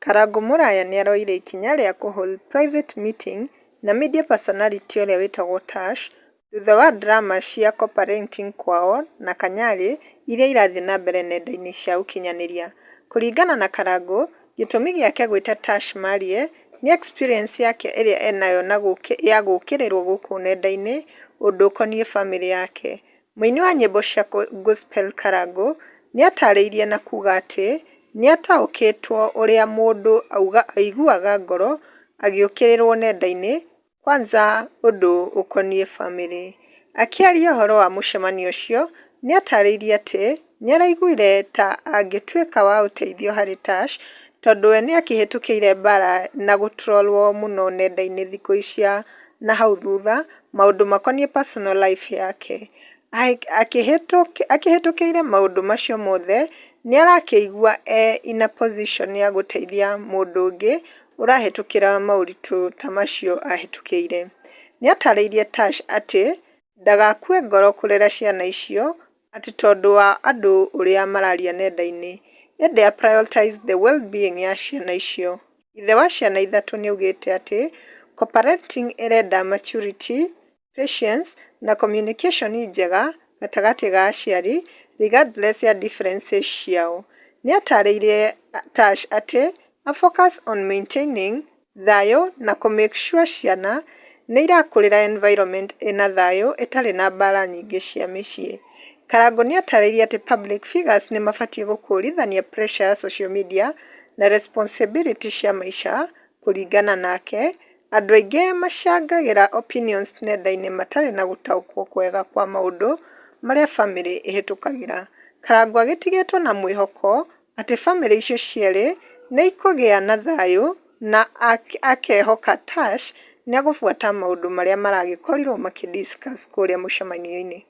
Karangũ Mũraya nĩaroire ikinya rĩa kũhold private meeting na media personality ũrĩa wĩtagwo Tash, thutha wa drama cia co-parenting kwao na Kanyari iria irathiĩ na mbere nenda-inĩ cia ũkinyanĩria. Kũringana na Karangũ, gĩtũmi gĩake gwĩta Tash Marie nĩ experience yake ĩrĩa enayo ya gũũkĩrĩrwo gũkũ nenda-inĩ ũndũ ũkoniĩ famĩlĩ yake. Mũini wa nyĩmbo cia gospel Karangũ nĩatarĩirie na kuuga atĩ nĩataũkĩtwo ũrĩa mũndũ aiguaga ngoro agĩũkĩrĩrwo nenda-inĩ, kwanza ũndũ ũkoniĩ famĩlĩ. Akĩaria ũhoro wa mũcemanio ũcio, nĩatarĩirie atĩ nĩaraiguire ta angĩtuĩka wa ũteithio harĩ Tash tondũ we nĩakĩhĩtũkĩire mbara na gũtrolwo mũno nenda-inĩ thikũ icia na hau thutha maũndũ makoniĩ personal life yake. Akĩhĩtũkĩire maũndũ macio mothe, nĩarakĩigua in a position ya gũteithia mũndũ ũngĩ ũrahĩtũkĩra maũritũ ta macio ahĩtũkĩire. Nĩatarĩirie Tash atĩ ndagakue ngoro kũrera ciana icio atĩ tondũ wa andũ ũrĩa mararia nenda-inĩ, ĩndĩ a prioritize the well-being ya ciana icio. Ithe wa ciana ithatũ nĩaugĩte atĩ co-parenting ĩrenda maturity, patience na communication njega gatagatĩ ga aciari regardless ya differences ciao. Nĩatarĩirie Tash atĩ a focus on maintaining thayũ na make sure ciana nĩirakũrĩra environment ĩna thayũ ĩtarĩ na mbara nyingĩ cia mĩciĩ. Karangũ nĩatarĩirie atĩ public figures nĩmabatiĩ gũkũrithania pressure ya social media na responsibility cia maica. Kũringana nake, andũ aingĩ macangagĩra opinions nenda-inĩ matarĩ na gũtaũkwo kwega kwa maũndũ marĩa famĩlĩ ĩhĩtũkagĩra. Karangũ agĩtigĩtwo na mwĩhoko atĩ famĩlĩ icio cierĩ nĩikũgĩa na thayũ na akehoka Tash nĩagũbuata maũndũ marĩa maragĩkorirwo makĩ discuss kũrĩa mũcemanio-inĩ.